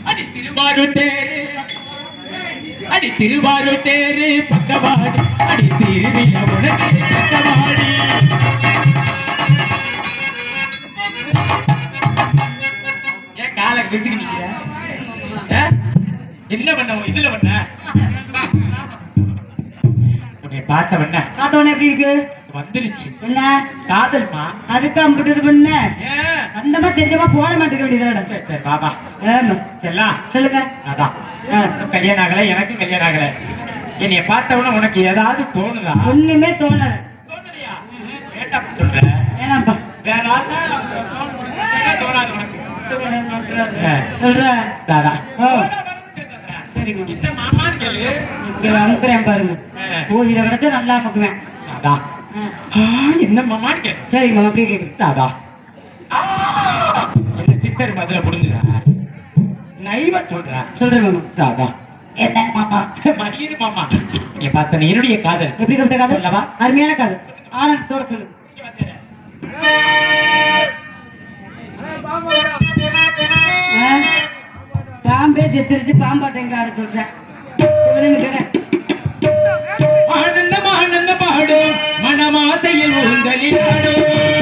அடி திருவாரூர் தேரு அடி திருவாரூர் தேரு பக்கவாடி அடி திருவிழா உனக்கு பக்கவாடி ஏன் காலை கெஞ்சுக்கு நிக்கிற என்ன பண்ண இதுல பண்ண உன்னை பார்த்தவன எப்படி இருக்கு வந்துருச்சு என்ன காதல்மா அதுக்கு அம்பிட்டது பண்ண அந்தமா செஞ்சமா போட மாட்டேங்க வேண்டியதா சரி சரி பாபா செல்லாம் சொல்லுங்க அதான் கல்யாணம் ஆகல எனக்கு கல்யாணம் ஆகல என்னைய பார்த்தவன உனக்கு ஏதாவது தோணுதா ஒண்ணுமே தோணல தோணலையா கேட்டா சொல்ற ஏனாப்பா வேற தோணாது உனக்கு சொல்ற தாடா சரிங்க இந்த மாமான்னு கேளு அமுக்குறேன் பாருங்க பூஜையில கிடைச்சா நல்லா அமுக்குவேன் அதான் என்ன மாமான்னு கேளு சரி மாமா அப்படியே கேட்குது அதான் என்ன சித்தர் மதுரை புரிஞ்சுதா நைவா சொல்றேன் மாமா அதான் என்ன மாமா மணியது மாமா நீ பார்த்த என்னுடைய காதல் எப்படி கட்ட காதல் சொல்லவா அருமையான காதல் ஆனந்தத்தோட சொல்லு பாம்பே செத்துருச்சு பாம்பாட்டைங்க ஆட சொல்றேன் ஆனந்தம் ஆனந்த பாடும் மனமாசையில் ஊஞ்சலில் ஆடும்